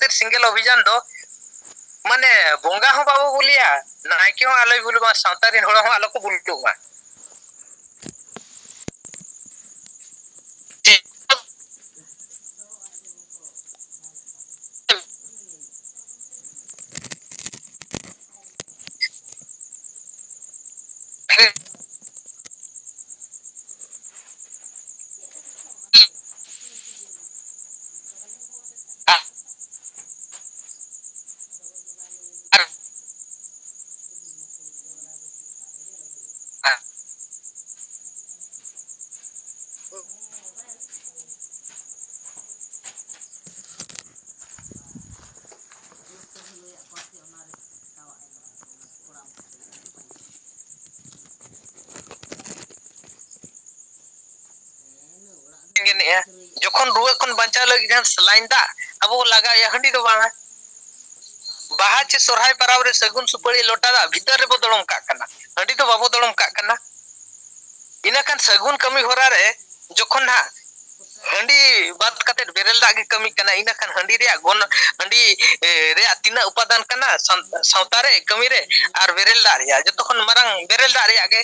खातिर सिंगल अभियान दो माने बोंगा हो बाबू बोलिया नायके हो आलोय बुलुमा सावतारी होड़ हो आलो को बुलुमा जोखन रुआ खन बंचा लगी जहां सलाइन दा अब लगा या हंडी दो बांगा बाहा चे सोरहाय पाराव रे सगुन सुपड़ी लोटा दा भीतर रे बदलम का कना हंडी तो बाबो दलम का कना इना खान सगुन कमी होरा रे जोखन ना हंडी बात कते बेरल दा के कमी कना इना खान हंडी रे गोन हंडी रे तिना उपादान कना सावता रे कमी रे आर बेरल दा रे जतो खन मारंग बेरल दा रे आगे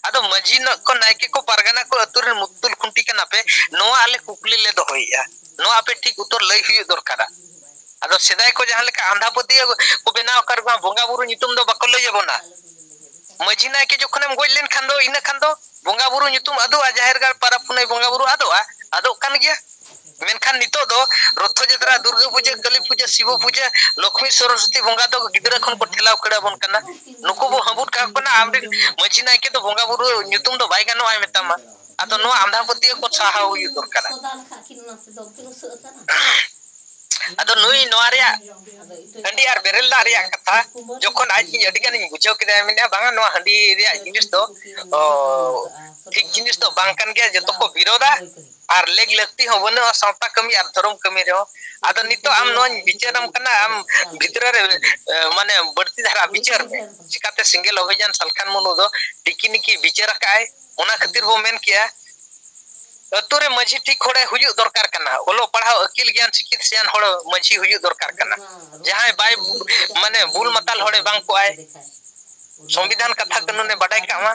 आदो मजी न को नायके को पारगाना को अतुर मुक्तुल खुंटी कना पे नोआ आले कुकली ले दोहइया नोआ पे ठीक उतर लई हुई दरकारा आदो सेदाय को जहां लेका आंधापति को बेनाव कर बोंगा बुरु नितुम दो बको लई जबोना मजी नायके जखनेम गोय लेन खान दो इना खान दो बोंगा बुरु नितुम आदो जाहिर गार पारा पुनै बोंगा बुरु आदो कान गया मेनखान नितो दो रथ जत्रा दुर्गा पूजा काली पूजा शिव पूजा लक्ष्मी सरस्वती बोंगा दो गिदरा खन को ठेलाव कड़ा बन कना नुको बो हबुट का कना आमरे मजी नायके तो बोंगा बुरु नितुम दो बाय गानो आय मेतामा आदो नो आंधापति को साहा हुई दरकारा आदो नुई नोआ रे हंडी आर बेरल दा रे कथा जखन आज की अडिगान बुझाव केदा मेना बांगा नो हंडी रे जिनिस तो ठीक जिनिस तो बांग कान गया जतो को विरोधा आर लेग लगती हो बनो सावता कमी आर धर्म कमी रे आदो नितो आम नो विचारम कना आम भितर रे माने बड़ती धारा विचार में चिकाते सिंगल अभियान सलखान मनो दो टिकिनिकी विचार काय ओना खातिर वो मेन किया अतुरे मजी ठीक होड़े हुजु दरकार कना ओलो पढ़ाओ अकिल ज्ञान शिक्षित सियान होड़ मजी हुजु दरकार कना जहां बाय माने बुल मताल होड़े बांग को आए संविधान कथा कानून ने बडाय कामा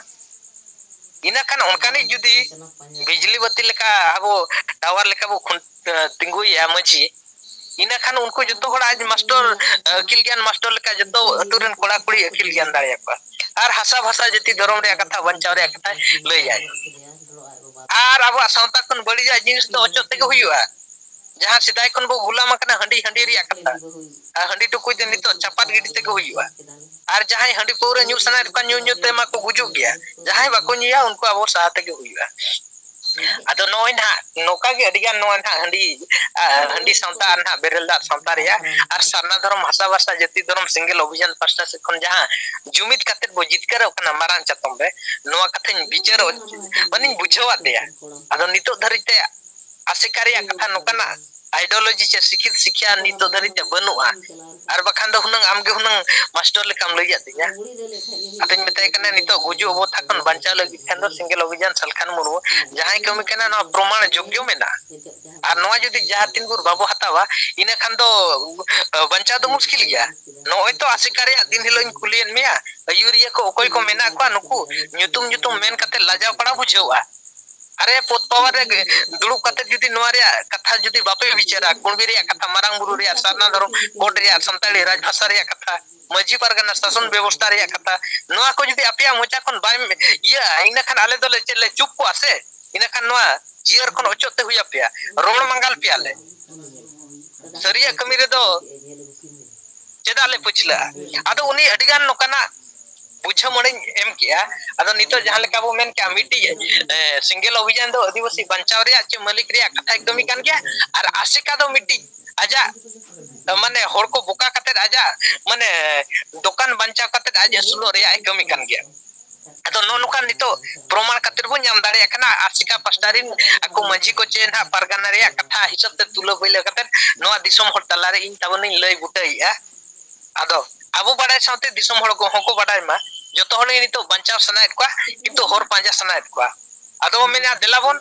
इना खान उनकानी जुदी बिजली बत्ती लेका आबो टावर लेका बो तिंगुया मजी इना खान उनको जतो होड़ आज मास्टर अकिल ज्ञान मास्टर लेका जतो अतुरन कोड़ा कुड़ी अकिल ज्ञान दाड़िया को आर हासा भाषा जति धर्म रे कथा बंचाव रे कथा लई जाय आर अब सावता कन बड़ी जा जिनिस तो अचोते के हुआ जहां सिदाय कन बो भूला मकना हंडी हंडी रिया कथा आ हंडी तो कोई दिन तो चपात गिडी ते के हुआ आर जहां हंडी पूरे न्यू सना का न्यू न्यू ते मा को गुजु गया जहां बाको निया उनको अब साथ के हुआ आदो नोय ना नोका के अडिगान नोय ना हंडी सावता ना बेरल दा सावता रिया आर सरना धर्म भाषा भाषा जति धर्म सिंगल अभियान पास्टा से खन जहां जुमित खातिर बो जितकर ओकना मारान चतम बे नोआ कथन विचार माने बुझवा दिया आदो नितो धरिते आशिकारिया कथा नोकना आइडियोलॉजी से शिक्षित शिक्षा नितो धरिते बनुआ आर बखान दो हुनंग आमगे हुनंग मास्टर ले काम लइया दिया अतन मेते कने नितो गुजु अबोथा कन बंचा लगी खान दो सिंगल अभियान सलखान मुरु जहां कमी कना न प्रमाण योग्य मेना आर नोआ जदी जहां तीन गुर बाबू हतावा इने खान दो बंचा दो मुश्किल गया नोय तो आशिकारिया दिन हिलोइन कुलियन मिया अयुरिया को ओकोय को मेना को नुकु न्युतुम न्युतुम मेन कते लाजा पड़ा बुझेवा अरे पोत पावर रे दुड़ुब कते जुदी नोआ रे कथा जुदी बापे विचारा कुणबी रे कथा मारांग बुरु रे सरना धर्म कोड रे संताली राज भाषा रे कथा मजी परगना शासन व्यवस्था रे कथा नोआ को जुदी अपिया मोचा खन बाय या इना खान आले दोले चले चुप को आसे इना खान नोआ जियर खन ओचोते हुया पिया रोण मंगल पियाले सरिया कमी रे दो चेदाले पुछला आदो उनी अडिगान नोकना बुझ मणे एम किया आदो नितो जहां लेका बो मेन क्या मिटी सिंगल अभियान दो आदिवासी बंचाव रे चे मालिक रे कथा कमी कान गया और आशिका दो मिटी आजा माने होड़ को बुका कते आजा माने दुकान बंचाव कते आज असुलो रे कमी कान गया आदो नो नुकान नितो प्रमाण कते बो नाम दाड़े कना आशिका पास्टारिन ako मजी को चेन हा परगना रे कथा हिसाब ते तुलो बइले कते नो दिसम होड़ तलारे इन तबनी लई गुटैया आदो आबो बाडाय साथे दिसम होड़ को हको बाडाय मा जतो होले नितो बंचाव सनायत को किंतु होर पांजा सनायत को ado mena delabon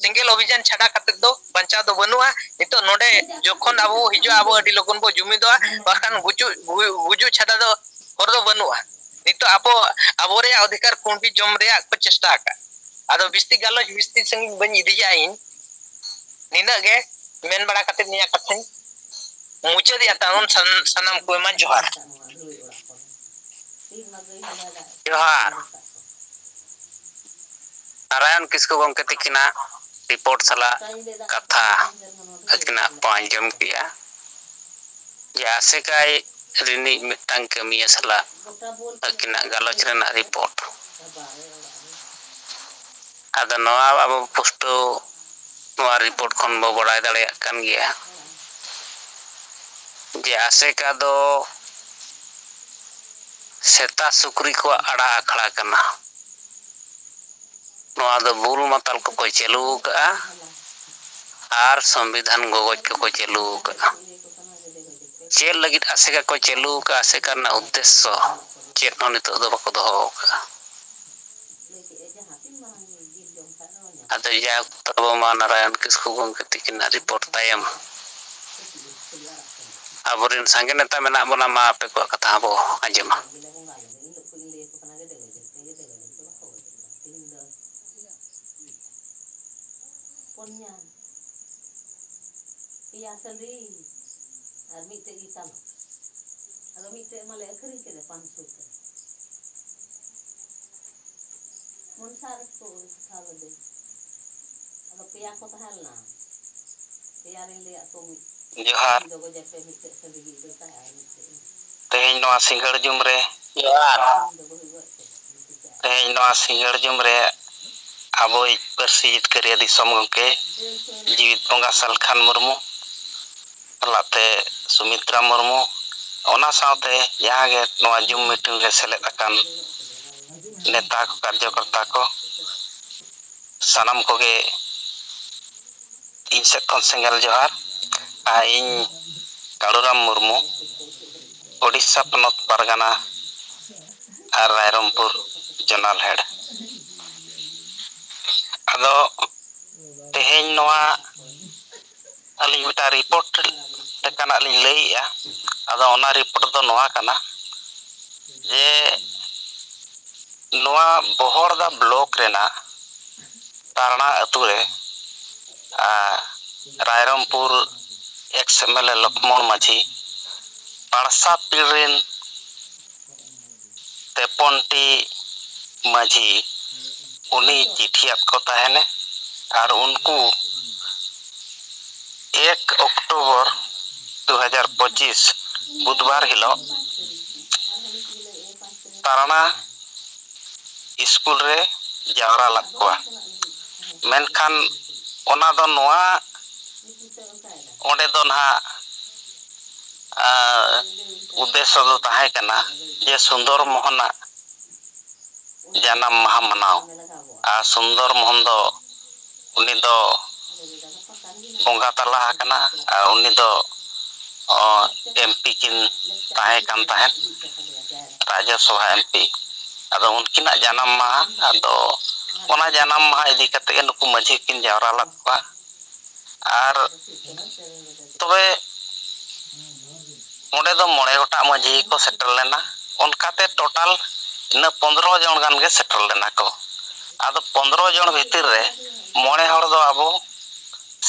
single obijan chada kate do bancha do banua nito node jokhon abo hijo abo adi logon bo jumidoa bakan guju chada do hor do banua nito abo re adhikar kunbi jom rea ko chesta ka ado bisti galoj bisti sangin ban idiya in nina ge men bada kate niya kathen mucha dia taun sanam ko man johar johar Narayan Kisku gomke tikina report sala katha akina panjam kia ya sekai rini mitang kami sala akina galoch rena report ada noa abo posto noa report kon bo badai dareyak kan gia je aseka do seta sukri ko ada akhड़ा kana noa do bul matal ko chalu ka ar संविधान गगज को चालू का चेल लगित आसेका को चालू का आसेका ना उद्देश्य चेत न नितो दो बको दोहो का अदो या तब मा नारायण किसको गंके तिकिना रिपोर्ट तायम अबोरिन संगे नेता मेना बना मा आपे को कथा बो आंजमा Iya sendiri, army te itam, kalau mite malah kering kena pansut. Monsar tu kalau deh, kalau pihak kota halna, pihak yang lihat kami. Johar. Dogo jape mite sendiri itu saya mite. Tehing noa singar jumre. Johar. Tehing noa singar jumre. Aboy persit kerja di somgke jiwit bongga salkhan murmu late Sumitra murmu ona saute yahage noa jum meeting re selet akan neta ko karyakarta ko sanam koge in set kon singal johar aing Kaluram murmu Odisha Ponot Pargana ar Rairompur Jonal Head ado teheng noa aling bita report tekan aling lei ya ado ona report do noa kana je noa Bohorda block rena Tarna ature Rairompur XMLA Lokmon Maji Parsa Pirin Teponti Maji uni चिठियात को तहने और उनको 1 अक्टूबर 2025 बुधवार हिलो Tarana school रे जावरा लगवा मेनखान ओना दो नोआ ओंडे दो ना उद्देश्य दो ताहे कना जे सुंदर मोहना जानम महा मनाव आ सुंदर मोहन दो उनी दो बोंगा तला कना आ उनी दो एमपी किन ताहे कान ताहेन राज्यसभा एमपी अदो उनकिना जानम महा अदो ओना जानम महा इदी कते के नुकु माझी किन जावरा लगवा आर तबे ओंडे दो 9 गोटा माझी को सेटल लेना उनकाते टोटल इन 15 जन गान के सेटल लेना को आदो 15 जन भीतर रे 9 हर दो आबो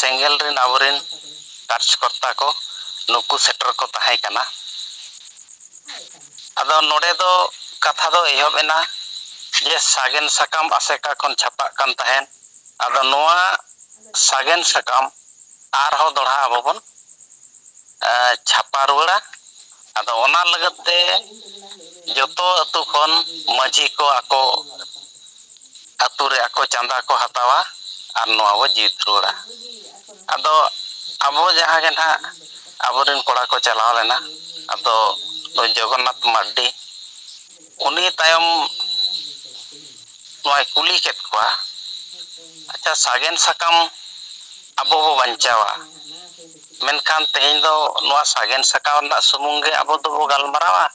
सेंगल रिन आबरिन कार्यकर्ता को नुकु सेटर को ताहे कना आदो नोडे दो कथा दो एहबेना जे सागेन सकाम आसेका खन छापा कान ताहेन आदो नोआ सागेन सकाम आर हो दोड़ा आबोबन छापा रुड़ा आदो ओना लगते जोतो अतु खन माझी को आको अतु रे आको चांदा को हतावा आर नोआ वो जीत रुड़ा आदो अबो जहां के ना अबोरिन कोड़ा को चलाव लेना आदो तो जगन्नाथ मार्डी उनी तायम नोआ कुली केत कोआ अच्छा सागेन सकाम अबो बो बंचावा मेनखान तेहिं दो नोआ सागेन सकाम ना सुमुंगे अबो दो बो गालमारावा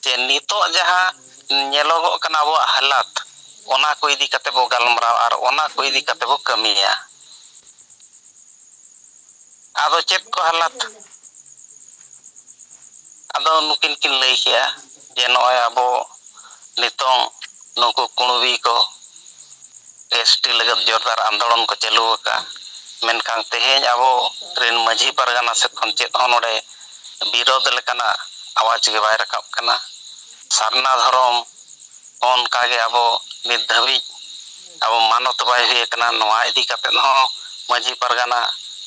जे नितो जहां नेलोगो कना बो हालात ᱚᱱᱟ ko ᱤᱫᱤ ᱠᱟᱛᱮ ᱵᱚ ᱜᱟᱞᱢᱟᱨᱟᱣ ᱟᱨ ᱚᱱᱟ ko ᱤᱫᱤ ᱠᱟᱛᱮ ᱵᱚ ᱠᱟᱹᱢᱤᱭᱟ ᱟᱫᱚ ᱪᱮᱫ ko ᱦᱟᱞᱟᱛ ᱟᱫᱚ ᱱᱩᱠᱤᱱ ᱠᱤᱱ ᱞᱟᱹᱭ ᱠᱮᱜᱼᱟ ᱡᱮ ᱱᱚᱜᱼᱚᱭ ᱟᱵᱚ ᱱᱤᱛᱚᱝ ᱱᱩᱠᱩ ᱠᱩᱬᱵᱤ ko एसटी लगत जोरदार आंदोलन को चालू का मेनखान तेहेñ abo ren माझी परगना से खन चेत हो नोडे विरोध लेकना आवाज के बाय रकाब कना सारना धर्म onka ge abo nit dhabi abo manot bay huye kana noa idi kate no माझी परगना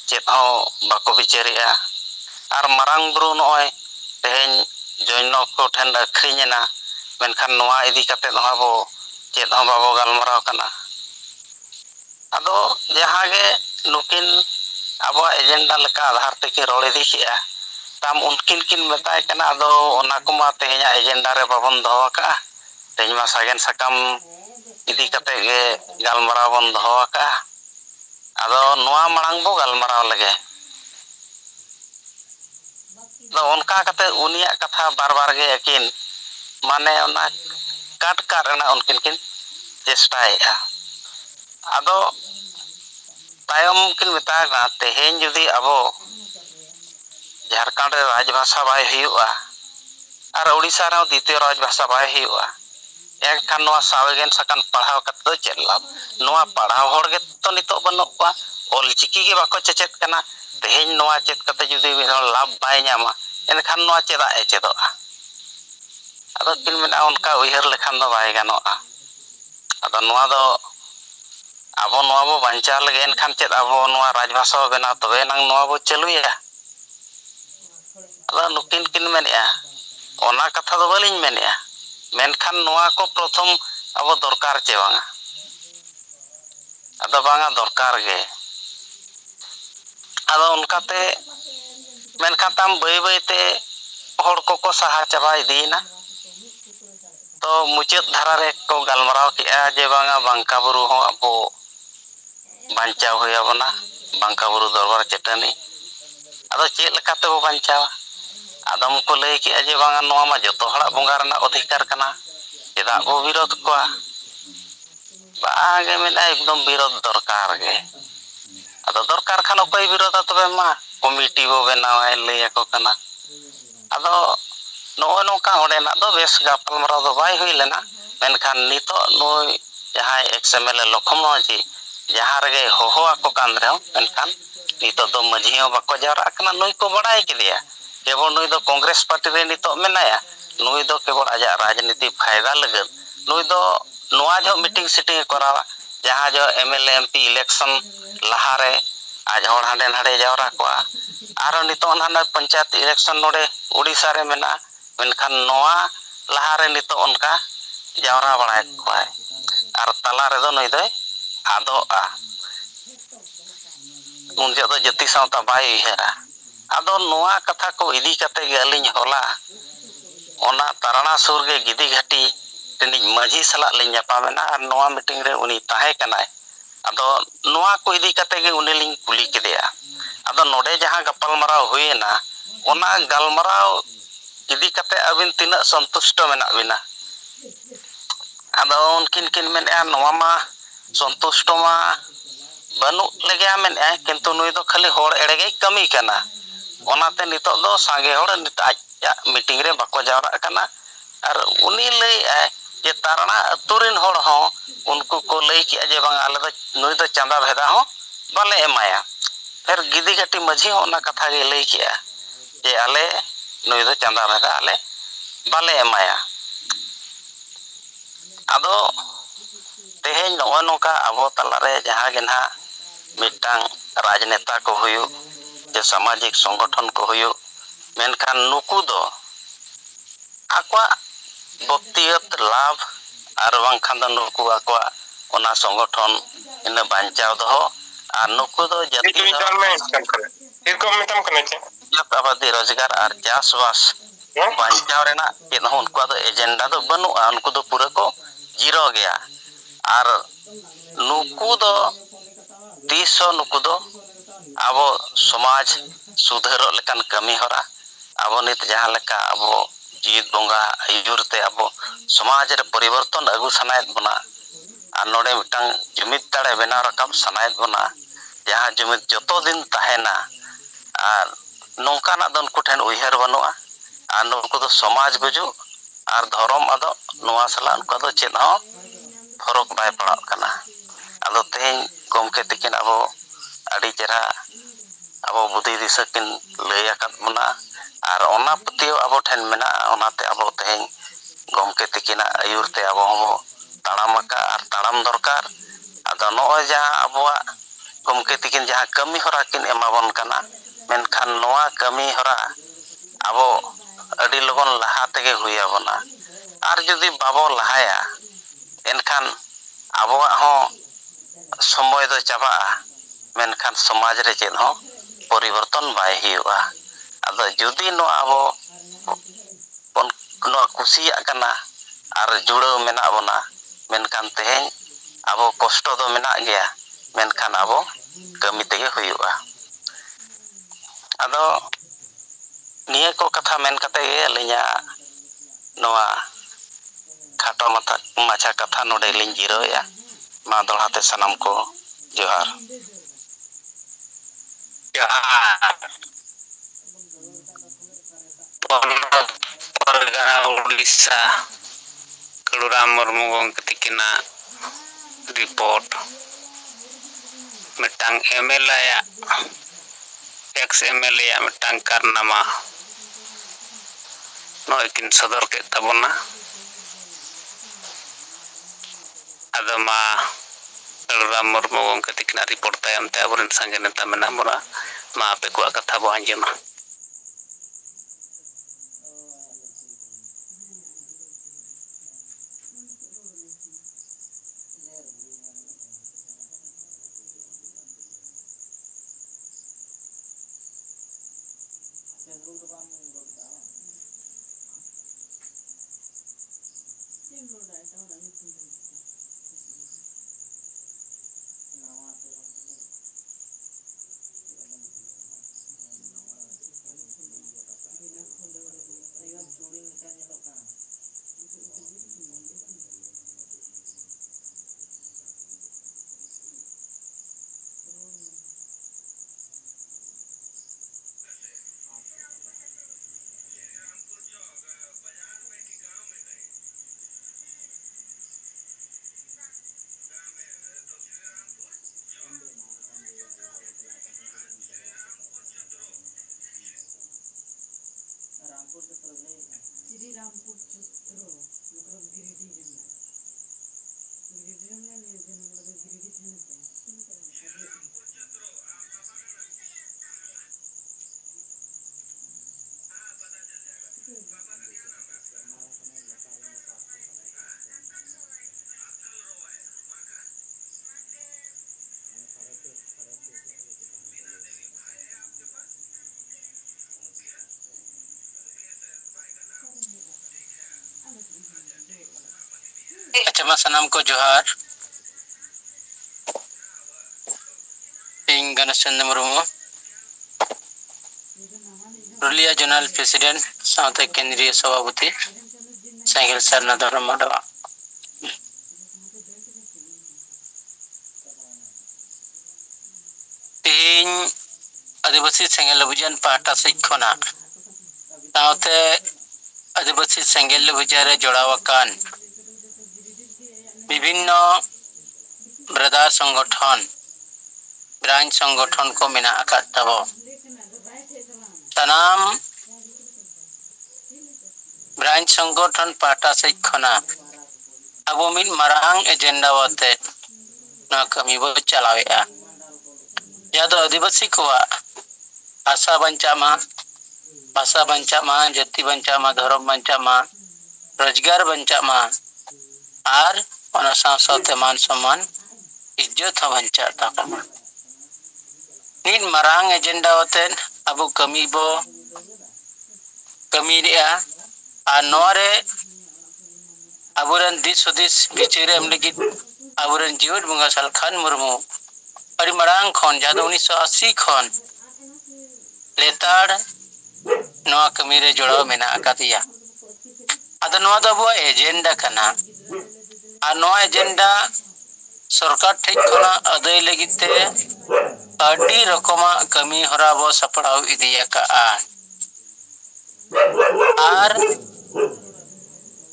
चेत हो bako bicheria ar marang buru noy तेहेñ joino ko ठेन अखरिñena मेनखान noa idi kate no abo चेत हो बाबो गालमराव kana ado jahage nukin abo agenda लेका आधार ते के role इदी किया ताम उनकिन किन मेताय kana ado ona kuma teheña agenda रे बाबन दोहो का तेहेñ मा सागेन सकम इदी कते ge गालमराव बन दोहो का ado noa marang bo गालमराव लगे ado onka kate उनिया कथा बार बार ge akin माने ona काट काट रना उनकिन किन चेष्टाएगा ado तायम किन मेतागा तेहेñ जुदी अबो झारखंड रे राजभाषा बाय हुआ और ओडिसा रे द्वितीय राजभाषा बाय हुआ एकखान नोआ सावेगेन सकन पढ़ाव कत दो चेद लाभ नोआ पढ़ाव होड़ गे तो नितो बनो को ऑलचिकी के बाको चेचेत कना तेहेñ नोआ चेत कते जुदी लाभ बाय न्यामा एनखान नोआ चेदा ए चेदोआ अदो किन मेना उनका उयहर लेखान दो बाय गानोआ अदो नोआ दो abo noa bo bancha lege enkhan chet abo noa rajbhasha bena tobe nang noa bo chaluya ado nukin kin menea ona katha do balin menea menkhan noa ko prothom abo dorkar che banga ado banga dorkar ge ado unkate menkhan tam bay bay te hor ko saha chaba idina to muchet dhara re ko galmaraw ki'a je banga bangka buru ho abo बांचाव हुआ बना बांका बुरु दरबार चटनी अदो चेत लेकाते बो बांचावा आदम को लई कि जे बांगा नोआ मा जतो हड़ा बोंगा रना अधिकार कना चेदा बो विरोध कोआ बागे मेना एकदम विरोध दरकार गे अदो दरकार खान कोई विरोध तबे मा कमिटी बो बनावा लई को कना अदो नो नोका ओडे ना दो बेस गापल मरा दो बाय हुई लेना मेनखान नितो नोय जहां एक्सएमएल लखमो जी जहां रे होहो को कान रे मेनखान नितो दो माझियो बाको जारा कना नोय को बड़ाई किदिया केवल नोय दो कांग्रेस पार्टी रे नितो मेनाया नोय दो केवल आजा राजनीति फायदा लगन नोय दो नोआ जो मीटिंग सिटिंग करावा जहां जो एमएलए एमपी इलेक्शन लहारे आज हर हांडे नाडे जावरा को आरो नितो ना पंचायत इलेक्शन नोडे ओडिसा रे मेना मेनखान नोआ लहारे नितो उनका जावरा बड़ाय को आर तला रे दो नोय दो आदो आ उन जो जति सावता बाय हेरा आदो नोआ कथा को इदी कते गे अलिन होला ओना तारणा सुर गे गिदी घाटी तेनि माझी सला ले ᱧᱟᱯᱟᱢᱮᱱᱟ आर नोआ मीटिंग रे उनी ताहे कनाय आदो नोआ को इदी कते गे उनी लिंग कुली केदेया आदो नोडे जहां गपल मराव हुएना ओना गलमराव इदी कते अबिन तिना संतुष्ट मेना बिना आदो उनकिन किन मेना नोआ मा संतुष्ट मा बनु लगे मेना किंतु नुई दो खाली होड़ एड़ेगे कमी कना ओनाते नितो दो सांगे होड़ निता मीटिंग रे बाको जावरा कना और उनी लई जे तारणा अतुरिन होड़ हो उनको को लई कि जे बांग आले दो नुई दो चांदा भेदा हो बाले एमाया फिर गिदी गटी माझी हो ना कथा गे लई किया जे आले नुई दो चांदा भेदा आले बाले एमाया आदो तेहेñ नो नोका अबो तलारे जहां गे ना मिटांग राजनेता को हुयु जे सामाजिक संगठन को हुयु मेनखान नुकु दो आक्वा व्यक्तिगत लाभ आर बांखान दो नुकु आक्वा ओना संगठन इन बांचाव दो आर नुकु दो जति जत आबादी रोजगार आर चासबास बांचाव रेना चेद हो उनको दो एजेंडा दो बनुआ उनको दो पूरा को जीरो गया आर नुकु दो 300 नुकु दो आबो समाज सुधारो लेकान कमी होरा आबो नित जहां लेका आबो जीत बोंगा आयुरते आबो समाज रे परिवर्तन अगु सनायत बना ar node mitang jumit tare benar rakam sanaid bona jaha jumit joto din tahena ar nongkana don kuten uiher banua ar nungku do somaj guju ar dhorom ado noa sala unku do chet ho horok bai padak kana ado teheng gomke tikin abo adi jera abo budi disakin lay akat bona ar ona patio abo ten mena onate abo teheng gomke tikina ayur te abo hobo taramaka ar taram dorkar ado noa jaha aboa gomke tikin jaha kami hora kin emabon kana menkhan noa kami hora abo adi logon laha tege huya bona ar jodi babo lahaya enkhan aboa ho somoy do chaba menkhan somaj re chet ho poriborton bai hiuga ado jodi no abo pon no kusiya kana ar judo mena bona menkhan teheng abo kosto do mena gea menkhan abo kami tege huiuga ado niya ko katha men kate ge alinya noa khato macha katha node lin jiro ya ma dolhate sanam ko johar Pargana Odisha Kelurahan Murmu ketikina report metang MLA ya ex MLA ya metang karnama noikin sodor ke tabona adama Kelurahan Murmu ketikina report tayam te aburin sanggana tamena mura ma ape ko katha bo anjema Acama sanam ko johar ing Ganeshchandra Murmu Rulia Zonal President south केंद्रीय सभापति cycle Sarna धर्म मडवा इन आदिवासी सेंगेल अभियान पाटा सिखोना south आदिवासी सेंगेल अभियान जोड़ावाकान विभिन्न brother संगठन branch संगठन को मिना आकात तबो तनाम ब्रांच संगठन पाटा सिखोना अब मिन मरांग एजेंडा वाते ना कमी बो चलावेया यादो आदिवासी को आशा बंचामा भाषा बंचामा जाति बंचामा धर्म बंचामा रोजगार बंचामा आर ओना साथे मान सम्मान इज्जत बंचा ताकमा नीन मरांग एजेंडा होते अब कमी बो कमी रिया आ नोरे अबुरन दिस सुदिस बिचरे हमलगी अबुरन जीवन बंगा साल खान मुर्मू अरि मरांग खन जादो 1980 खन लेताड़ नवा कमी रे जोड़ाव मेना आकातिया अद नवा दो एजेंडा कना आ नवा एजेंडा सरकार ठेक खना अदय लगिते अडी रकमा कमी हरा बो सपड़ाव इदिया का आर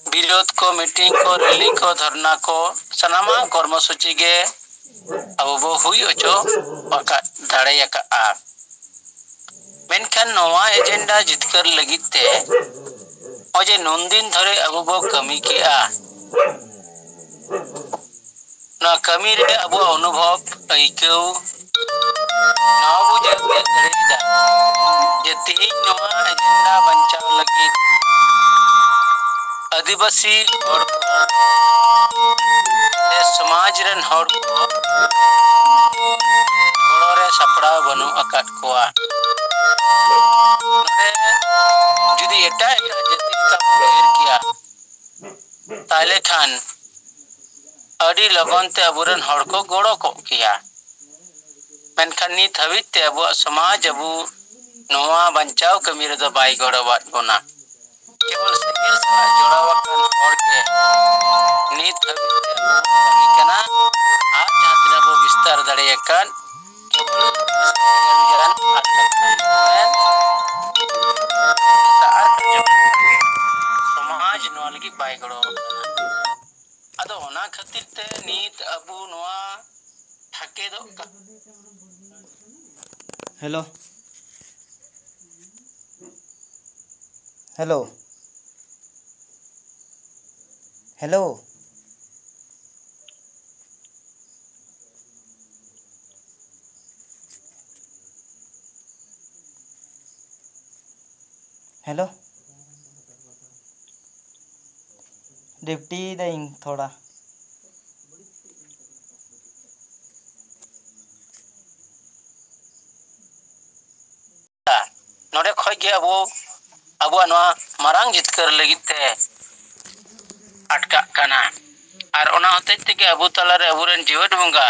विरोध को मीटिंग को रैली को धरना को सनामा कर्मसूची गे अब वो हुई ओचो पका दाड़े का मेनखान नवा एजेंडा जितकर लगिते ओजे नंदिन धरे अब वो कमी किया ना कमी रे अब अनुभव ऐकौ ना बुझे दरेदा जे तीन नवा एजेंडा बंचाव लगी आदिवासी और समाज रन हर को गोड़े सपड़ा बनु अकाट कोआ जुदी एटा एटा जति का घेर किया ताले खान अड़ी लगन ते अबुरन हर को गोड़ो को किया मेनखान नित हबित ते अब समाज अबु नवा बंचाव कमी रे दो बाई गोड़ो बात बोना केवल सिंगल सला जोड़ावा कान हर के नित हबित ते कमी कना आज जातरे वो विस्तार दड़े कान केवल सिंगल विजन आचल समाज नवा लगी बाई गोड़ो अदो होना खातिर ते नीत अबु नवा ठाके दो hello hello hello hello deputy दें थोड़ा नोडे खोय के अब मारांग जितकर लगिते अटका कना और ओना होते के अबु तलारे अबुरन जीवन बंगा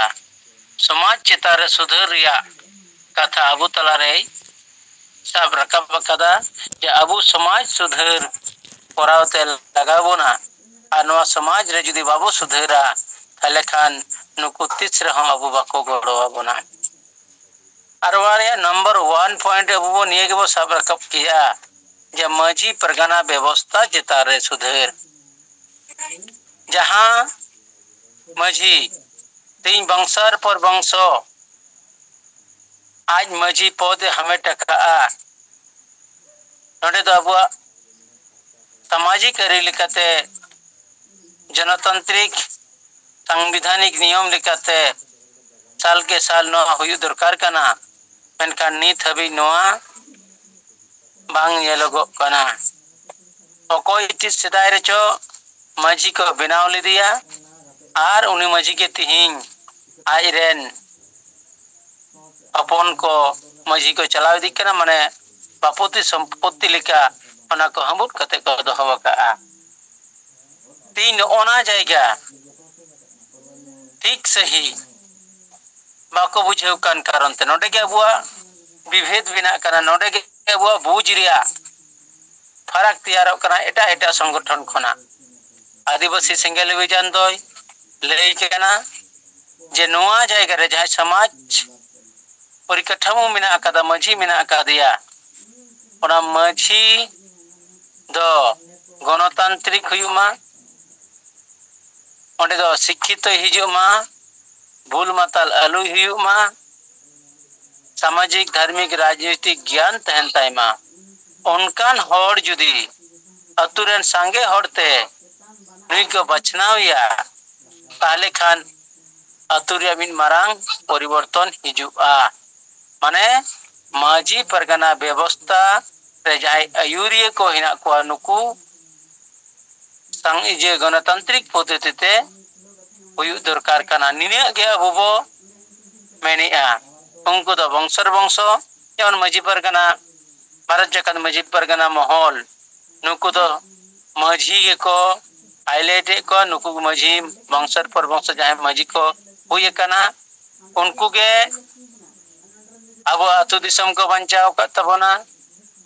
समाज चेतारे सुधर रिया कथा अबु तलारे सब रकब कदा जे अबु समाज सुधर करावते लगाबोना और नवा समाज रे जुदी बाबू सुधरा ताले खान नुकु तीस रह अबु बाको गोड़ोबोना और वाले नंबर 1 पॉइंट अबु निये के वो सब रकब किया जे मजी परगना व्यवस्था जितारे सुधर जहां मजी तीन वंशर पर वंशो आज मजी पद हमें टका नोडे दो अबुआ सामाजिक अरी लिखते जनतांत्रिक संवैधानिक नियम लिखते साल के साल नो हुई दरकार कना मेनखान नित हबी नोआ बांग येलोगो कना ओकोई इतिस सिदाय रेचो मजी को बनाव लिदिया आर उनी मजी के तिहिं आइरेन अपन को मजी को चलाव दी कना माने बापोती संपत्ति लिखा ओना को हमुट कते को दोहवा का तीन ओना जायगा ठीक सही बाको बुझेव कान कारण ते नोडे के अबुआ विभेद बिना कना नोडे के अबुआ बुझ रिया फरक तैयार कना एटा एटा संगठन खना आदिवासी सिंगल विजन दोय लई केना जे नोआ जायगा रे जहां समाज परिकठमो मिना कदा मझी मिना कदिया ओना मझी दो गणतांत्रिक हुयुमा ओंडे दो शिक्षित हिजुमा भूल माताल आलू हुयुमा सामाजिक धार्मिक राजनीतिक ज्ञान तहन ताइमा उनकान होड़ जुदी अतुरन सांगे होड़ते नुई को बचनाविया ताले खान अतुरिया बिन मारांग परिवर्तन हिजुआ माने माजी परगना व्यवस्था रे जाय आयुरिये को हिना को नुकु संग जे गणतांत्रिक पद्धति ते हुयु दरकार कना निने गे अबो मेनिया उनको द वंशर वंशो जन मजी परगना भारत जकत मजी परगना महल नुकु तो मजी के को हाईलाइट को नुकु मजी वंशर पर वंश जाय मजी को हुय कना उनको के अब अतु दिसम को बंचाव का तबना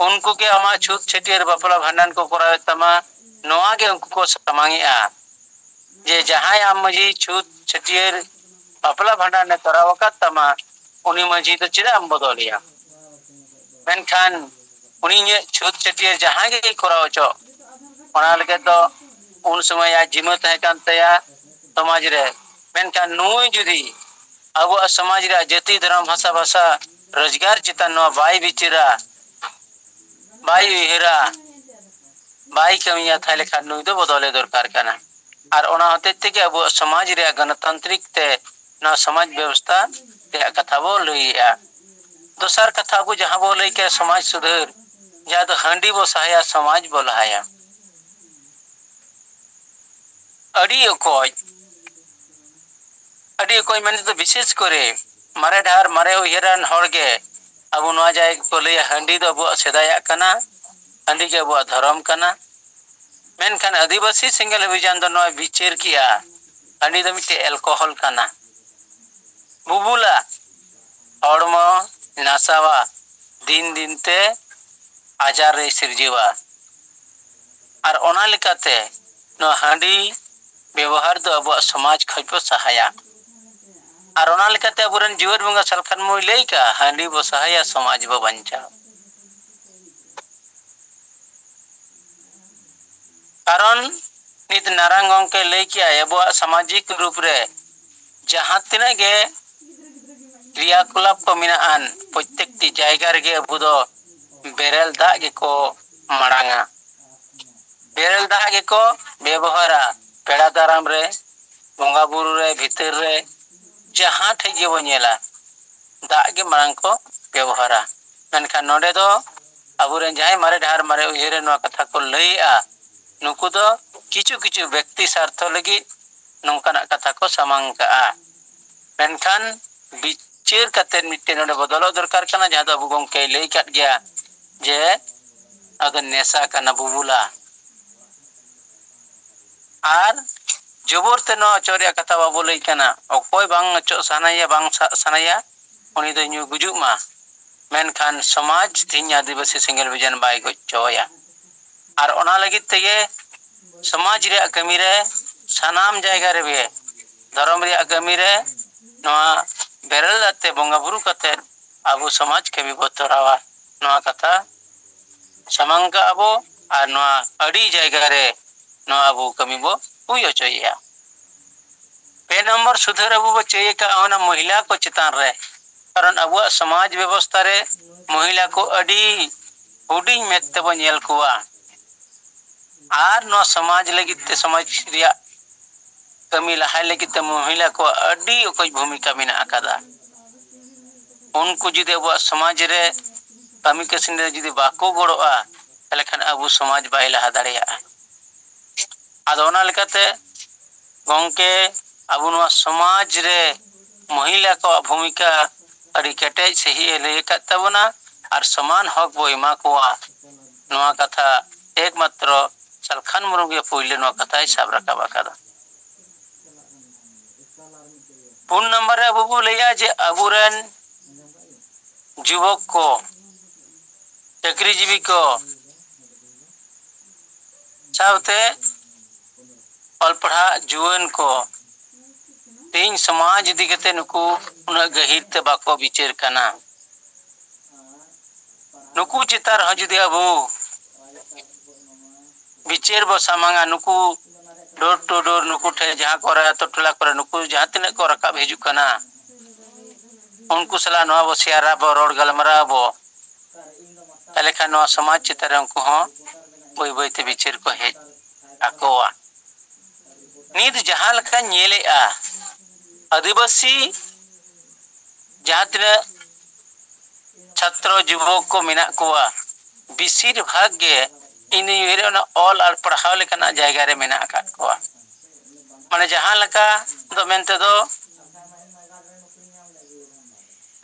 उनको के अमा छूत छटियर बपला भंडान को करावे तमा नोआ के उनको को समांगिया जे जहां आम मजी छूत छटियर बापला भांडाने करावकात तमा उनी मजी तो चिदाम बदलिया मेनखान उनी छूत चटियर जहां के कराव चो ओना लगे तो उन समय आ जिमा तहे कान तया समाज रे मेनखान नुई जुदी अब समाज रे जाति धर्म भाषा भाषा रोजगार चितान नो बाई बिचिरा बाई हेरा बाई कमिया थाले खान नुई तो बदले दरकार काना और ओना होते ते के अब समाज रे गणतांत्रिक ते ना समाज व्यवस्था ते कथा बो लइया दोसर कथा को जहां बो लई के समाज सुधार या तो हंडी बो सहाया समाज बो लहाया अड़ी कोई माने तो विशेष करे मारे ढार मारे उहेरान हड़गे अब नवा जाय को लई हंडी दो अब सेदाया कना हंडी के अब धर्म कना मेनखान आदिवासी सिंगल अभियान दो नवा विचार किया हंडी दो मिटे अल्कोहल कना बुबुला हड़मो नासावा दिन दिन ते आजार रे सिरजीवा और ओना लेकाते नो हंडी व्यवहार दो अब समाज खजो सहाया और ओना लेकाते अबुरन जीवन बंगा सलखन मोय लई का हंडी बो सहाया समाज बो बंचा कारण नित नारायण के लई किया अब सामाजिक रूप रे जहां तिना गे क्रियाकलाप को मिनान प्रत्येकटी जायगा रे अब दो बेरल दा गे को मड़ांगा बेरल दा गे को व्यवहारा पेड़ा दाराम रे बंगा बुरु रे भीतर रे जहां ठे गे बनेला दा गे मड़ांग को व्यवहारा मेनखान नोडे दो अबुरेन जाय मारे ढार मारे उहेरे नो कथा को लईआ नुकु दो किछु किछु व्यक्ति स्वार्थ लगी नोंकाना कथा को सामांग का मेनखान बिचार कते मिट्टे नोडे बदलो दरकार कना जहां दो बुगों के लई काट गया जे अगर नेशा कना बुबुला आर जबर ते नो चोरिया कथा बाबो लई कना अकोय बांग चो सानाया बांग सानाया उनी दो न्यू गुजुक मा मेनखान समाज तीन आदिवासी सिंगल विजन बाय गचोया और ओना लगित तेगे समाज रे कमी रे सनाम जायगा रे बे धर्म रे कमी रे नवा बेरल अते बंगा बुरु कते अबो समाज कमी बतरावा नवा कथा समंग अबो और नवा अड़ी जायगा रे नवा अबो कमी बो हुयो चोया पे नंबर सुधार अबो बचए का ओना महिला को चितान रे कारण अबो समाज व्यवस्था रे महिला को अड़ी हुडिंग मेते बो नेल कुआ आर नो समाज लगित ते समाज रिया कमी लहाय लगित महिला को अड़ी कोई भूमिका मेना आकादा उनको जुदे अब समाज रे कमी कसिन रे जुदे बाको गड़ोआ तले खान अब समाज बाय लहा दाड़िया आदो ओना लेकाते गंके अब नो समाज रे महिला को भूमिका अड़ी केटे सही ले कतबना और समान हक बो एमा कोआ नोआ कथा एकमात्र सलखान मुरुगे पहिले नो कथा सब रकाबा कादा पुन नंबर रे बुबु लैया जे अबुरन युवक को चाकरीजीवी को सावते अलपढ़ा जुवन को तीन समाज दिगते नुकु उना गहिर ते बाको विचार कना नुकु चितार ह जुदी अबु विचार बो सामांगा नुकु डोर टू डोर नुकु ठे जहां कोरा तो टोला कोरा नुकु जहां तिने को रकाब हिजु कना उनको सला नवा बो सियारा बो रोड गलमरा बो तले खा नवा समाज चितार उनको हो बई बई ते विचार को हे आकोवा नीद जहां लका नेले आ आदिवासी जहां तिने छात्र युवक को मिना कोआ बिसिर भाग गे इनी येरे ना ऑल और पढ़ाव लेकना जायगा रे मेना का कोआ माने जहां लका दो मेनते दो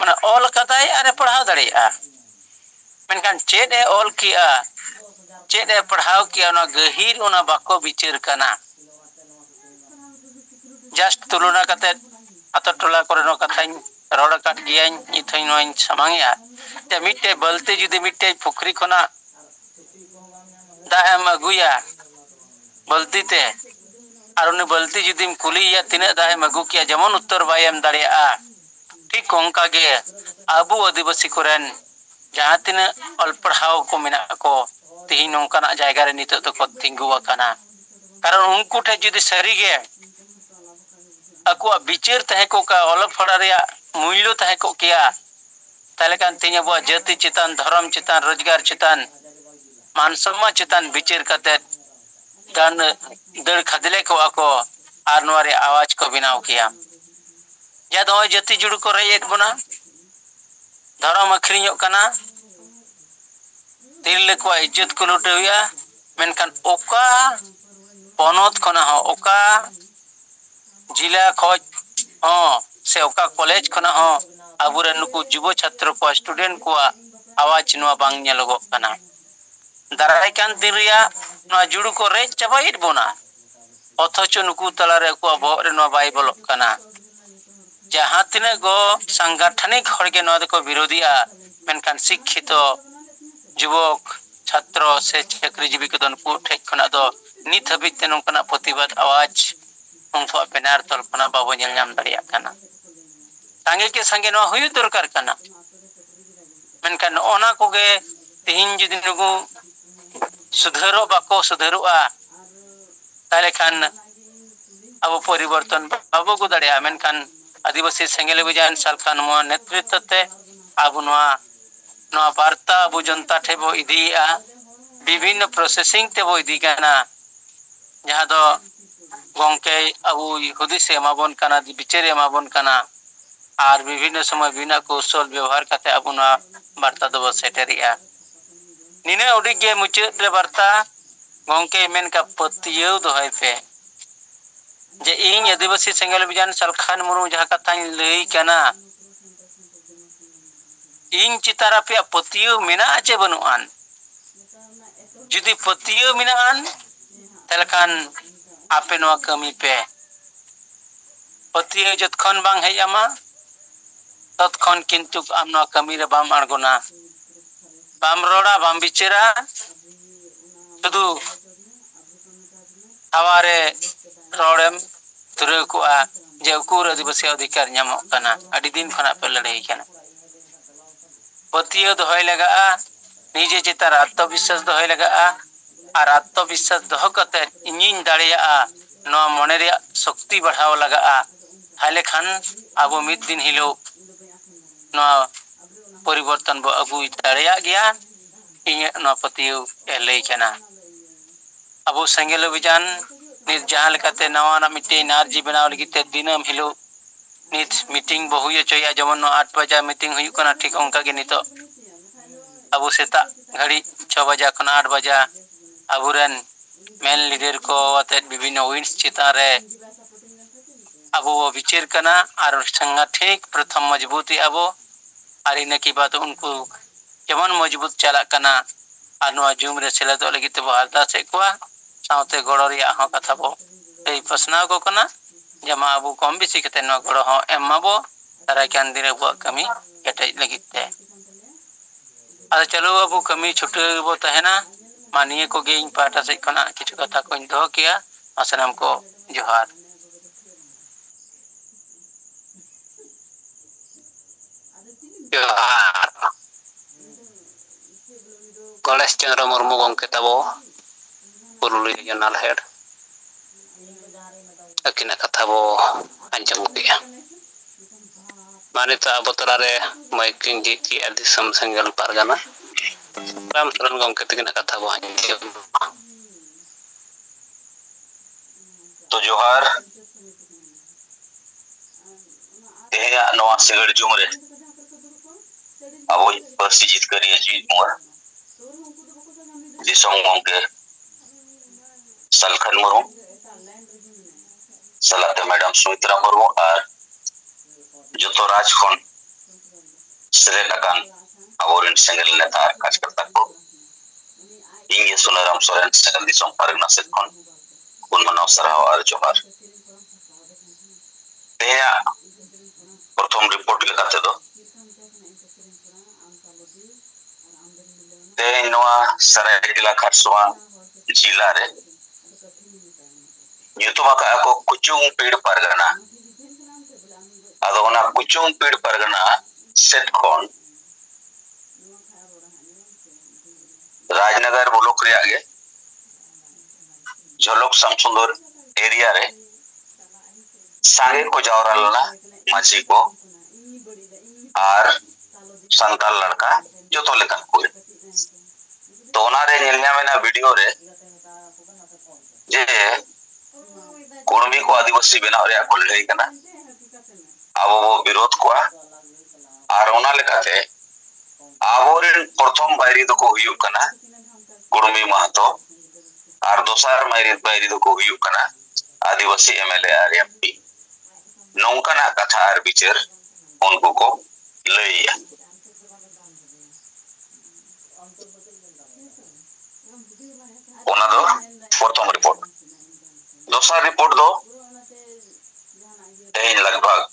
माने ऑल कदाई अरे पढ़ाव दड़िया मेनखान चेड ए ऑल किया चेड ए पढ़ाव किया ना गहिर ओना बाको विचार कना जस्ट तुलना कते अत टोला करे नो कथाई रोड काट गियाई इथई नोइन समांगिया ते मिटे बलते जुदी मिटे पुखरी कोना दाएम अगुया बलती ते और उन्हें बल्ती जुदीम कुलिया तिना दाए मगु किया जमन उत्तर बायम दाड़िया ठीक ओंका गे अबु आदिवासी कोरेन जहाँ तिना अल पढ़ाव को मिना को तिहिन नोंकाना जायगा रे नितो तो को तिंगु आकाना कारण उनको ठे जुदी सरी गे aku bicar teh ko ka olok padaria मूल्य तहे को किया ताले कान तिnya बुआ जाति चितान धर्म चितान रोजगार चितान मान सम्मान चितान बिचार करते dan दर खदले को ako आर नवारे आवाज को बनाव किया या दो जाति जुड़ को रेत बना धर्म अखरियों कना तिरले को इज्जत को लुटे हुआ मेनकान ओका पनोत खना हो ओका जिला खोज से ओका कॉलेज खना हो अबुरे नुकु जुबो छात्र को स्टूडेंट को आवाज नुआ बांग नेलोगो कना दाराय कान दिरिया नुआ जुड़ु को रे चाबाइट बोना अथच नुकु तलारे को भोरे नुआ बाई बोलो कना जहां तिने गो सांगठनिक हरगे नुआ को विरोधिया मेनकान शिक्षित युवक छात्र से चाकरीजीवी को नुकु ठेक खना दो नित हबित नोंकना प्रतिवाद आवाज उनको बेनार तलपना बाबो नेल नाम दाड़िया कना संगे के संगे नो हुई दरकार कना मेनकान ओना कोगे तिहिन जुदी नुगु सुधरो बाको सुधरुआ ताले खान अब परिवर्तन बाबो को दाड़िया मेनकान आदिवासी सेंगेल विजान सालखान मो नेतृत्व ते अब नो वार्ता अब जनता ठेबो इदिया विभिन्न प्रोसेसिंग तेबो इदी कना जहां दो गोंके अब हुदिस एमाबन कना बिचार एमाबन कना और विभिन्न समय बिना कौशल व्यवहार करते अब वार्ता दो सेटेरिया निने उडिगे मुचाद रे वार्ता गोंके मेन का पतियौ दोहय पे जे इन आदिवासी सेंगेल बिजान सालखान मुरु जहां कथाኝ लई कना इन चितारा पे पतियौ मेना आचे बनुआन जुदी पतियौ मेनाआन तलखान आपे नो कमी पे पतियौ जतखन बांग हेय आमा ततखन किंतु आम नो कमी रे बाम अड़गोना बाम रोड़ा बाम बिचरा शुधु हवारे रोड़ेम तुरे को जे उकुर आदिवासी अधिकार नामो कना अडी दिन खना पे लड़ाई कना पतियौ दोहय लगा निजे चितार आत्मविश्वास दोहय लगा और आत्मविश्वास दोह कते इनिन दाड़िया नो मने रे शक्ति बढ़ाव लगा हाले खान अब मिद दिन हिलो नो परिवर्तन बो अगु दाड़िया गया इन नो पतियौ एलै कना अब सेंगेल बिजान नित जहां लेकाते नवा ना मिटे एनर्जी बनाव लगिते दिनम हिलो नित मीटिंग बहुया चया जमन 8 बजे मीटिंग हुई कना ठीक ओंका गे नितो अब सेता घड़ी 6 बजे खन 8 बजे अबुरन मेन लीडर को अते विभिन्न विंस चितारे अब वो विचार कना और संगठिक प्रथम मजबूती अब और इन की बात उनको जमन मजबूत चला कना और नो जूम रे सेला तो लगी तो वार्ता से कोआ साउते गड़ो रिया हो कथा बो ए प्रश्न को कना जमा अब कम बेसी कते नो गड़ो हो एमाबो तारा कान दिन बो कमी केटे लगिते अरे चलो अब कमी छुटे बो तहना मानिए को गे इन पाटा से कना किछु कथा को दो किया असनाम को जोहार गणेश चंद्र मुर्मू गंके तबो पुरुलिया जनरल हेड अकिना कथा बो अंजम गया माने तो अब तरारे माइकिंग की आदिसम सेंगल पारगाना राम शरण गंके तकिना कथा बो अंजम तो जोहार तेया नवा सेगड़ जुमरे अब पर्सी जीत करिए जीत मोर दिसों गंके सालखान मुर्मू सलाते मैडम सुमित्रा मुर्मू और जो राज खन सेलेटाकान अबोरेन सेंगल नेता कार्यकर्ता को इंगे सुनाराम सोरेन सेंगल दिसों पारगना से खन उन मनाव सराव और जोहार तेया प्रथम रिपोर्ट के खाते दो ते नवा सरायकेला खारसुआ जिला रे nyutuma ka ko kuchung pir pargana ado ona kuchung pir pargana set kon Rajnagar block रे आगे झलक समसुंदर एरिया रे सांगे को जावरालना माची को और संताल लड़का जो तो लेकर कोई तो ओनारे नेलना में ना वीडियो रे जे कुर्मी को आदिवासी बनाव रे को लई कना अब वो विरोध को और ओना लेकाते आबोरेन प्रथम बायरी दो को हुयु कना कुर्मी महतो और दोसर बायरी दो को हुयु कना आदिवासी एमएलए आर एमपी नौकना कथा आर विचार उनको को लईया ओना दो प्रथम रिपोर्ट दोसर रिपोर्ट दो तेन लगभग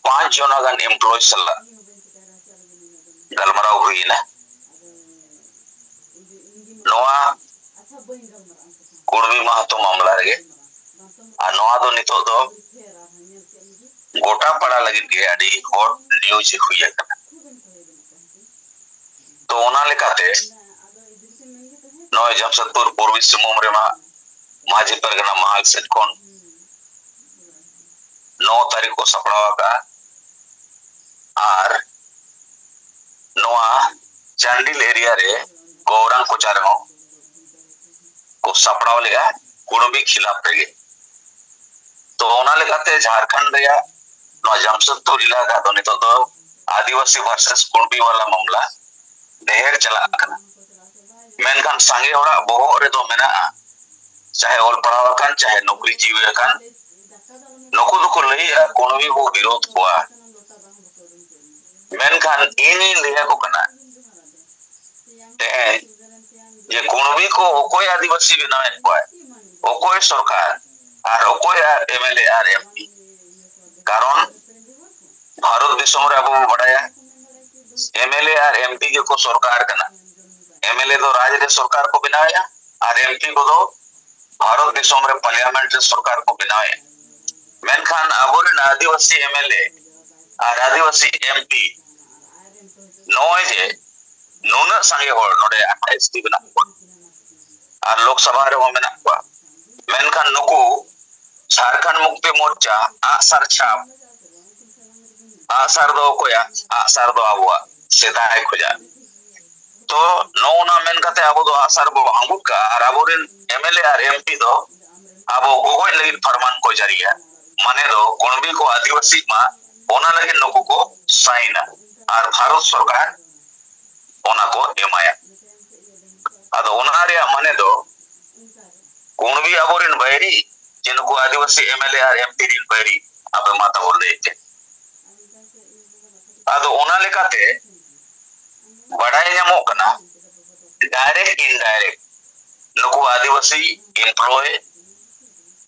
5 जनगण एम्प्लॉय सल्ला गलमराव हुई ना नोआ कुर्मी महतो मामला रे आ नोआ दो नितो दो गोटा पड़ा लगी के आडी हॉट न्यूज हुई कना तो ओना लेकाते नोय जमशेदपुर पूर्वी सिंहभूम रे माझी परगना महल सेट कोन 9 तारीख को सपड़ावा का और नोआ चांडिल एरिया रे गौरांग को चारनो को सपड़ाव लेगा कुर्मी खिलाफ रे तो ओना लेकाते झारखंड रे नोआ जमशेदपुर इलाका तो नितो तो आदिवासी वर्सेस कुर्मी वाला मामला ढेर चला कना मेनखान सांगे होड़ा बोहो रे तो मेना चाहे ओल पढ़ावा कान चाहे नौकरी जीवे कान नुकु दुको लई कुर्मी वो विरोध हुआ मेनखान इनी लेया को कना ते ये कुर्मी को ओकोय आदिवासी बनावे को ओकोय सरकार और ओकोय एमएलए आर एमपी कारण भारत दिसम रे अब बड़ाया एमएलए और एमपी के को सरकार कना एमएलए तो राज्य रे सरकार को बनाया और एमपी को तो भारत दिसम रे पार्लियामेंट रे सरकार को बनाया मेनखान अबोर आदिवासी एमएलए और आदिवासी एमपी नोय जे नुना संगे होड़ नोडे 28 टी बना और लोकसभा रे मेना को मेनखान नुकु झारखंड मुक्ति मोर्चा आसर छाप आसर दो कोया आसर दो आबुआ सेदाय खोजा तो नौना मेन कते आबो दो आसर बो अंगुट का और आबोरेन एमएलए और एमपी दो आबो गोगोय लगी फरमान को जारिया माने दो कुर्मी को आदिवासी मा ओना लगे नुकु को साइन और भारत सरकार ओना को एमाया अद ओना रे माने दो कुर्मी आबोरेन बैरी जिनको आदिवासी एमएलए और एमपी रिन बैरी अब माता बोल देते अद ओना लेकाते बढ़ाई जामो कना डायरेक्ट इनडायरेक्ट नुकु आदिवासी एम्प्लॉय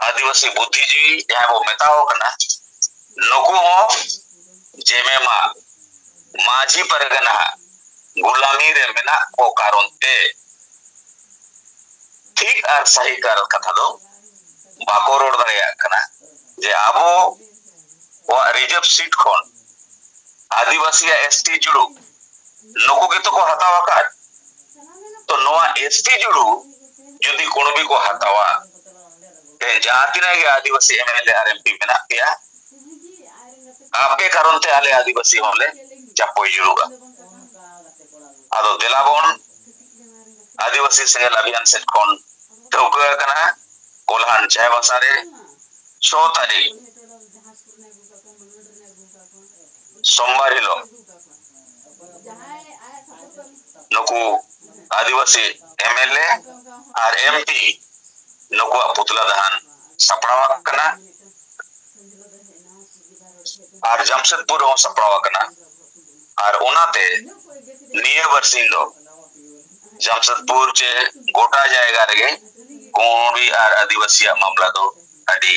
आदिवासी बुद्धिजीवी जहां वो मेताओ कना नुकु हो जेमे मा माझी परगना गुलामी रे मेना को कारण ते ठीक और सही कर कथा दो बाको रोड दरिया कना जे आबो वो रिजर्व सीट कोन आदिवासी या एसटी जुड़ू नुकु के तो को हतावा का तो नोआ एसटी जुड़ू यदि कुर्मी को हतावा ते जाति ना के आदिवासी एमएलए और एमपी मेना किया आपके कारण ते आले आदिवासी होले चापोई जुड़ूगा आदो दिलाबोन आदिवासी संगे अभियान सेट कोन ठोका कना कोल्हान चाय बसारे 6 तारीख सोमवार हिलो नुकु आदिवासी एमएलए और एमपी नुकु पुतला दहन सपड़ावा कना और जमशेदपुर हो सपड़ावा कना और ओनाते निये वर्षिन दो जमशेदपुर चे गोटा जाएगा रे कुर्मी और आदिवासी मामला दो अडी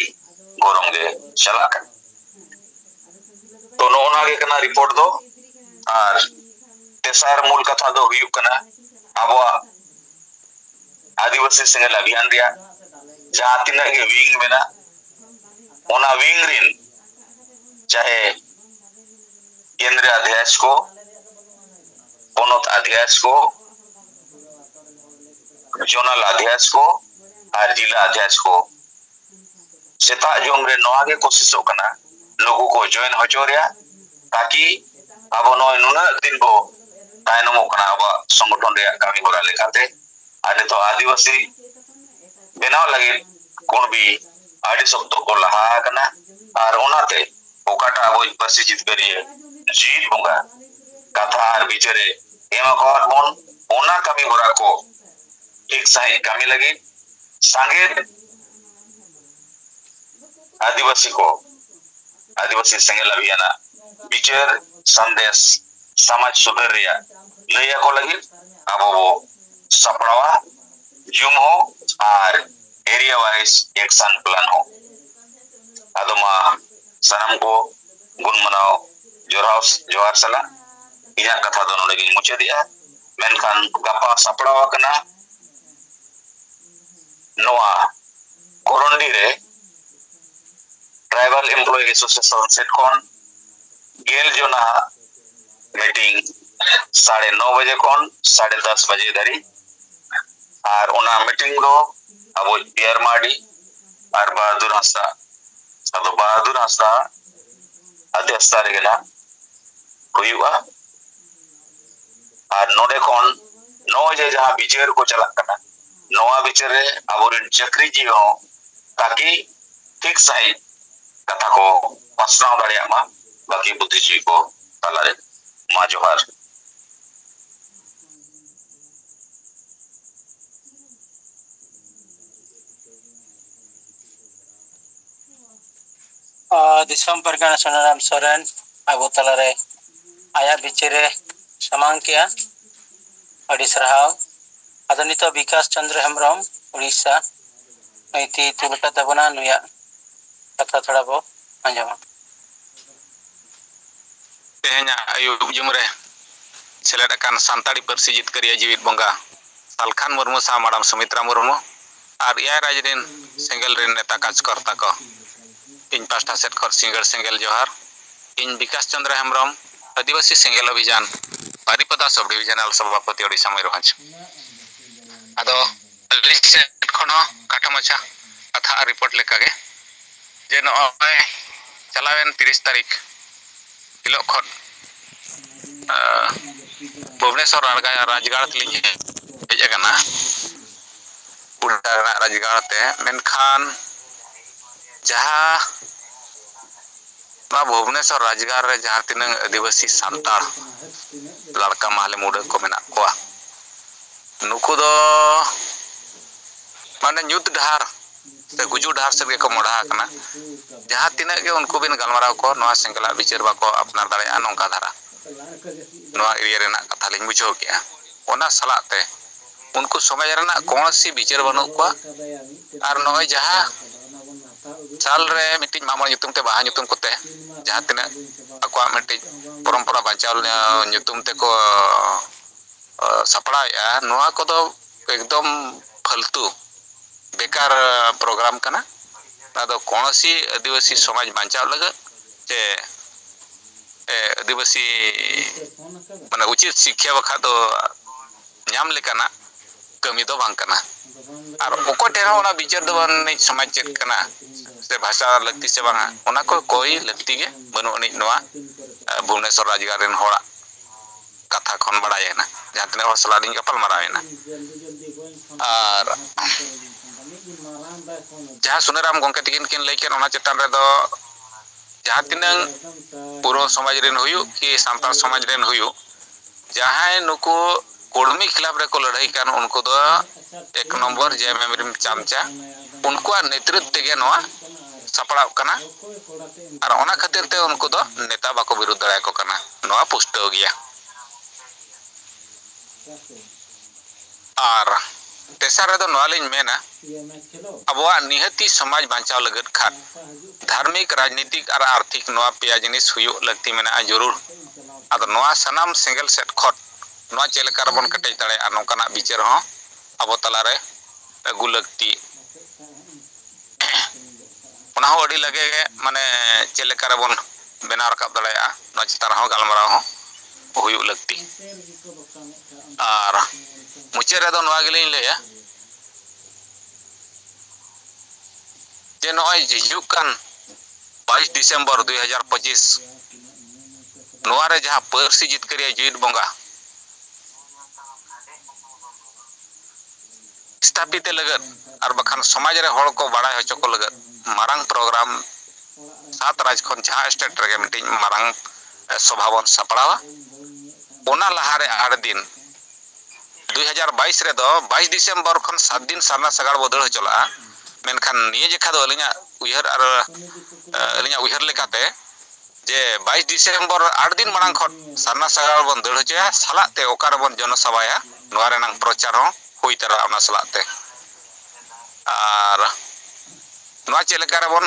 गोरंगे चला तो नोना के कना रिपोर्ट दो और तेसार मूल कथा दो हुयु कना अब आदिवासी सेंगल अभियान रिया जहां तिना के विंग मेना ओना विंग रिन चाहे केंद्रीय अध्यक्ष को पोनत अध्यक्ष को जोनल अध्यक्ष को और जिला अध्यक्ष को सेता जोम रे नवा के कोशिश होकना लोगों को जॉइन होचो रिया ताकि अब नय नुना दिन बो तायनम होकना अब संगठन रे कामी होरा लेखाते आने तो आदिवासी बेनाव लगे कोन भी आदि शब्द को लहा कना और ओनाते ओकाटा अब परसी जित करिए जीत होगा कथा और बिचारे एमा कोन मोन ओना कामी होरा को ठीक सही कामी लगे सांगे आदिवासी सेंगल अभियान विचार संदेश समाज सुधार रिया लैया को लगे अब वो सपड़ावा जूम हो और एरिया वाइज एक्शन प्लान हो आदमा सनम को गुण मनाओ जोहार सला इया कथा दोनों लगी मुझे दिया मेनखान गपा सपड़ावा कना नोआ कोरोंडी रे ट्राइबल एम्प्लॉय एसोसिएशन सेट कोन गेल जोना मीटिंग 9:30 बजे कोन 10:30 बजे धरी और ओना मीटिंग दो अब पियर माडी और बहादुर हांसदा अब बहादुर हांसदा अध्यक्ष रेगेला हुआ और नोडे कोन 9 बजे जहां विचार को चला करना नवा विचार रे अब चक्री जी हो ताकि ठीक सही कथा को पसनाव दाड़िया मा बाकी बुद्धिजीवी को तालारे मा जोहार दिसम परगना सोनाराम सोरेन अब तालारे आया बिचरे समांग किया अड़ी सराव अदो नितो विकास चंद्र हेम्ब्रम उड़ीसा नैति तुलटा तबना नुया कथा थोड़ा बो आंजमा तेहना आयुब जुमरे सेलेडकान सांताड़ी परसी जितकरिया जीवित बंगा सालखान मुर्मू सा मैडम सुमित्रा मुर्मू और या राजरिन सेंगल रिन नेता कार्यकर्ता को इन पास्टा सेट खर सिंगल सेंगल जोहार इन विकास चंद्र हेम्ब्रम आदिवासी सेंगल अभियान बारिपदा सब डिविजनल सभापति ओडिशा मयूरभंज आदो सेट खनो काटा मचा कथा रिपोर्ट लेकागे जे नय चलावेन 30 तारीख हिलो खन भुवनेश्वर राजगाड़ तलिंग हेज अकना उड़ीसा राजगाड़ ते मेनखान जहाँ भुवनेश्वर राजगाड़ रे जहाँ तीन आदिवासी सांताड़ लड़का माले मुडे को मेना कोआ नुकु दो माने न्यूत डहार से गुजू डहार से को मोड़ा कना जहाँ तीन के उनको बिन गलमाराव को नवा सेंगला विचार बाको अपना दाड़े नौका धारा नवा एरिया रेना कथा लिंग बुझो किया ओना सलाते उनको समाज रेना कौन सी विचार बनो को और नय जहाँ साल रे मिटिंग मामला युतुम ते बाहा युतुम कोते जहाँ तीन अको मिटिंग परंपरा बचाव युतुम ते को सपड़ा नवा को दो एकदम फालतू बेकार प्रोग्राम कना ना कौन सी आदिवासी समाज बांचाव लगे जे आदिवासी माने उचित शिक्षा बखा तो नाम लेकाना कमी दो बांग कना और ओको टेरा ओना विचार दो नहीं समाज चेक कना से भाषा लगती से बांगा ओना को कोई लगती के बनु अनी नवा भुवनेश्वर राजगाड़ रेन होड़ा कथा खन बड़ाय ना जहाँ तीन हर सलाडिंग गपल मरावेना और जहाँ सुनेराम गोंके तिकिन किन लैकेन ओना चेतान रे दो जहाँ तीन पूर्व समाज रेन हुयु कि सांताल समाज रेन हुयु जहाँ नुको कुड़मी खिलाफ रे को लड़ाई कान उनको दो 1 नंबर जे मेमरिम चामचा उनको नेतृत्व तेगे नवा सपड़ा कना और ओना खातिर ते उनको दो नेता बाको विरुद्ध दाया को कना नवा पुष्टो गया और तेसार दो नवालिन मेना अबवा निहती समाज बांचाव लगत खात धार्मिक राजनीतिक और आर्थिक नवा पेया जिनिस हुयो लगती मेना जरूर आदो नवा सनाम सिंगल सेट खट नवा चेले कार्बन कटे तड़े आ नोकाना विचार हो अब तलारे ᱟᱹᱜᱩ ᱞᱟᱹᱠᱛᱤ ᱚᱱᱟ ᱦᱚᱸ ᱟᱹᱰᱤ ᱞᱟᱜᱮ ᱢᱟᱱᱮ ᱪᱮᱫ ᱞᱮᱠᱟ ᱨᱮᱵᱚᱱ ᱵᱮᱱᱟᱣ ᱨᱟᱠᱟᱵ ᱫᱟᱲᱮᱭᱟᱜᱼᱟ ᱱᱚᱣᱟ ᱪᱮᱛᱟᱱ ᱨᱮᱦᱚᱸ ᱜᱟᱞᱢᱟᱨᱟᱣ ᱦᱚᱸ ᱦᱩᱭᱩᱜ ᱞᱟᱹᱠᱛᱤ ᱟᱨ ᱢᱩᱪᱟᱹᱫ ᱨᱮᱫᱚ ᱱᱚᱣᱟ ᱜᱮᱞᱤᱧ ᱞᱟᱹᱭᱟ ᱡᱮ ᱱᱚᱜᱼᱚᱭ ᱦᱤᱡᱩᱜ ᱠᱟᱱ 22 ᱰᱤᱥᱮᱢᱵᱚᱨ 2025 ᱱᱚᱣᱟ ᱨᱮ ᱡᱟᱦᱟᱸ ᱯᱟᱹᱨᱥᱤ ᱡᱤᱛᱠᱟᱹᱨᱤᱭᱟᱹ ᱡᱤᱣᱤᱫ ᱵᱚᱸᱜᱟ स्थापित लगत और बखान समाज रे हड़ को बड़ा होचो को लगत मारंग प्रोग्राम 7 राज्य खन जहां स्टेट रे मिटिंग मारंग सभावन सपड़ावा ओना लहारे 8 दिन 2022 रे दो 22 डिसेम्बर खन 7 दिन सारना सगाड़ बदल चला मेनखान निये जेखा दो अलिया उयहर लेकाते जे 22 डिसेम्बर 8 दिन मारंग खन सारना सगाड़ बन दड़ होचया सालाते ओकार बन जनसभाया नोआ रेनांग प्रचार हो हुई तरह अपना सलाते और नोआ चेक लेका रेबन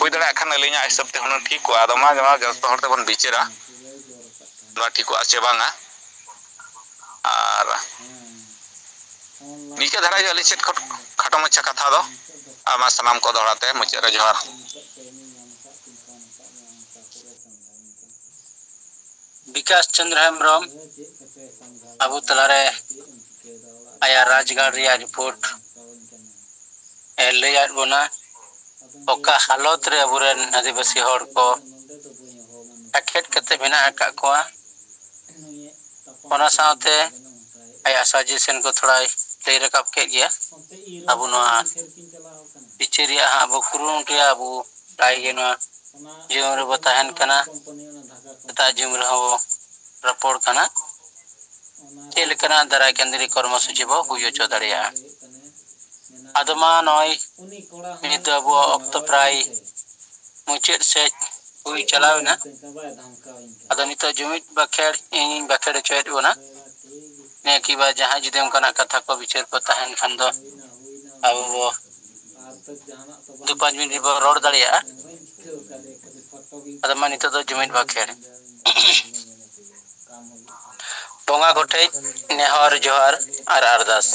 हुई दड़ा खान अलिया हिसाब ते हुन ठीक को आदमा जमा जतो हरते बन बिचरा नोआ ठीक को आचे बांगा और निके धरा जो अलिचेत खाटो मच्छा कथा दो आमा सनाम को दौड़ाते मुझे रे जोहार विकास चंद्र हेम्ब्रम अबू तलारे आया राजगढ़ रिया रिपोर्ट लैयाद बोना ओका हालत रे अबुरेन आदिवासी हड़ को अखेट कते बिना का कोआ ओना साथे आया सजेशन को थोड़ा ले रकाब के गया अबू नोआ पिचेरिया अबू कुरुन के अबू लाइ गे नोआ जीवन रे बताहन कना ता जीवन रे हो रपोड़ कना चेल कना दराय केंद्रीय कर्मसूची बो हुयो चो दड़िया आदमा नय नित अबू अक्तो प्राय मुचेद से हुई चलावना अद नित जुमित बखेड़ इन बखेड़ चोयत बोना ने की बा जहां जुदे उनका कथा को विचार को तहन खन दो अब वो 2-5 मिनट बो रोड दड़िया आदमा नित दो जुमित बखेड़ बोंगा गोठे नेहर जोहार और अरदास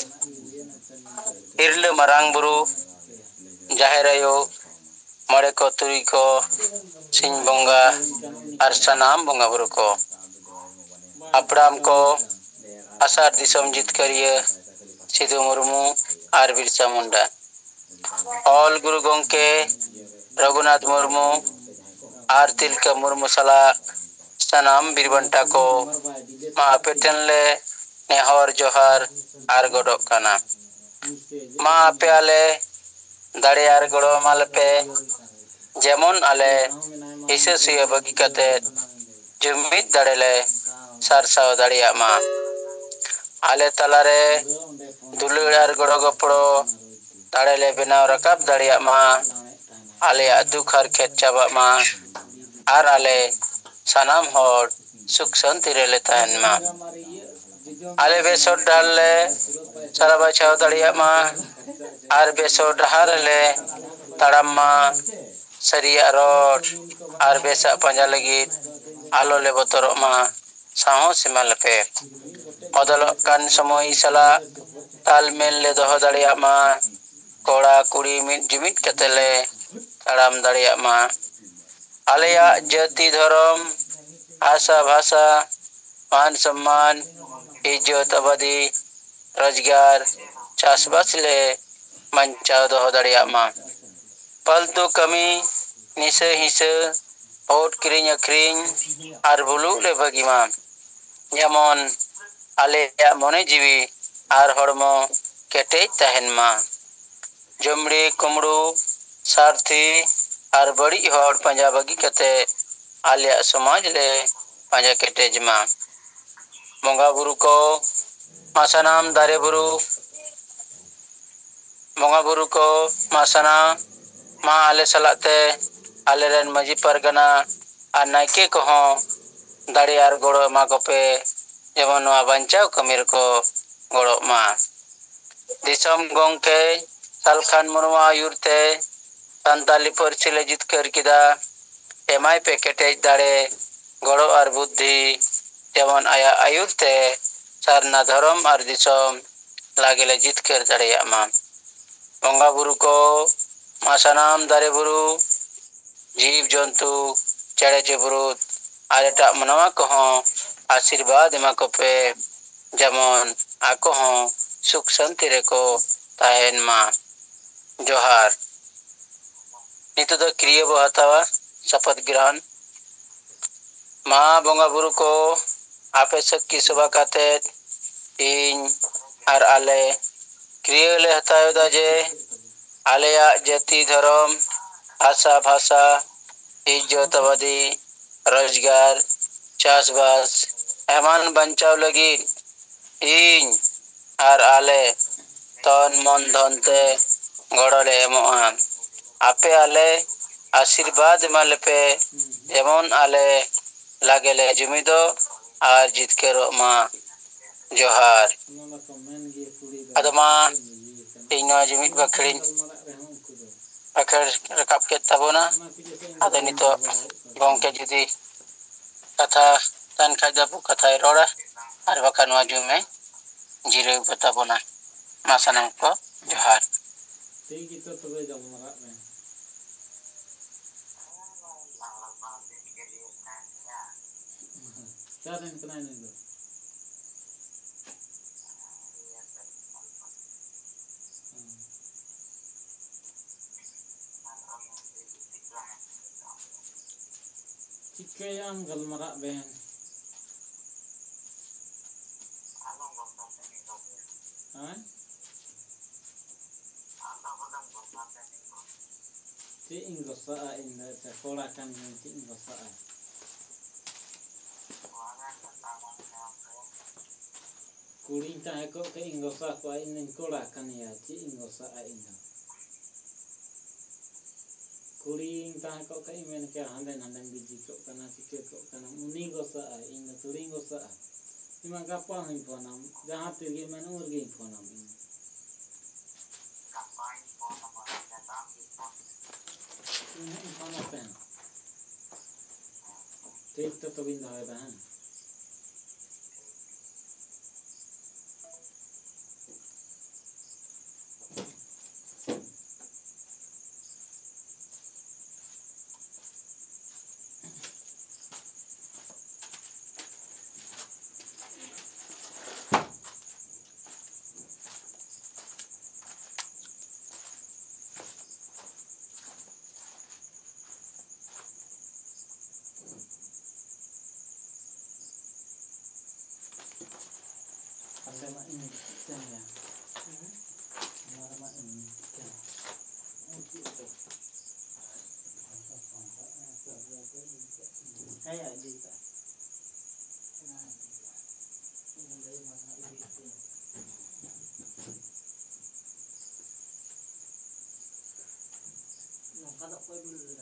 हिरल मरांग बुरु जाहेर आयो मरे को तुरी को सिंह बोंगा और सनाम बोंगा बुरु को अपराम को आसार दिसम जितकरिया सिधु मुर्मू और बिरसा मुंडा ऑल गुरु गोंके रघुनाथ मुर्मू और तिलका मुर्मू सला सनाम बिरबंटा को मा पेटनले नेहर जोहार आर गोडोक काना मा पे आले दाड़े आर गोड़ो मालपे जेमन आले इसे सुया बगी कते जुमित दाड़ेले सारसाव दाड़िया मा आले तलारे दुलुड़ आर गोड़ो गपड़ो दाड़ेले बिनाव रकाब दाड़िया मा आले दुख आर खेत चाबा मा आर आले सनाम हर सुख शांति रे लेतान मा आले बेसो डाले सारा बचाव दाड़िया मा आर बेसो डहार ले तड़म मा सरिया रोड आर बेसा पंजा लगी आलो ले बतरो मा साहो सिमाल पे अदल कान समय सला तालमेल ले दोह दाड़िया मा कोड़ा कुड़ी मिट जुमिट कतेले तड़ाम दाड़िया मा आलेया जाति धर्म आशा भाषा मान सम्मान इज्जत आबादी रोजगार चाषबास ले मंचाव दोह दाड़िया मा फालतू कमी निसे हिसे ओट किरिंग अखरिंग आर बुलू ले भागी मा जेमन आलेया मने जीवी आर हड़मो केटे तहन मा जमड़ी कुमड़ू सारथी आर बड़ी हड़ पंजा बगी कते आलिया समाज ले पंजा केटेज मा मंगा बुरु को मासनाम दारे बुरु मंगा बुरु को मासना मा आले सलाते आले रेन मजी परगना आर नाइके को हों दाड़ी आर गोड़ो मा को पे जेमन नोआ बंचाव कमीर को गोड़ो मा दिसम गोंके सालखान मुर्मा आयुरते संताली परसी ले जितकर किदा एमआई पे केटेज दाड़े गोड़ो आर बुद्धि जेमन आया आयुरते सारना धर्म आर दिसम लागेले जितकर दाड़ेया मा बंगा बुरु को मा सानाम दारे बुरु जीव जंतु चेड़े चिबरुत और एटा मनवा को आशीर्वाद एमा को पे जेमन आको हों सुख शांति रेको ताहेन मा जोहार नितो दो क्रिया बो हतावा शपथ ग्रहण मा बंगा बुरु को आपे की सभा काते इन और आले क्रिया ले हतायो दा जे आलेया जाति धर्म आशा भाषा इज्जतवादी रोजगार चाषबास एमान बंचाव लगी इन और आले तन मन धनते गड़ले एमोन आपे आले आशीर्वाद माले पे एमन आले लागेले जुमिदो और जितकेरो मा जोहार अदमा इनो जुमिद बखड़िन अखर रकाब के तबोना आदे नितो गंके जुदी कथा तन खाजबु कथा रोड़ा और बकान वाजू में जीरे बताबोना मासनम को जोहार ठीक ही तो तबे गलमरा में क्या दिन कना नहीं दो चिकेयाम गलमरा बहन हाँ ती इंगोसा इन द कोड़ा kan ती इंगोसा कुड़ी ताहे को के इंगोसा को इन कोड़ा kan ya ती इंगोसा इन कुड़ी ताहे को के men के हंदे हंदे बिजी को kana चिके को kana मुनी गोसा इन तुरी गोसा इमा गप्पा हई फोनम जहां तेगे मन और गे फोनम इन फोन पे ठीक तो तबिन है बहन Kalau kau dulu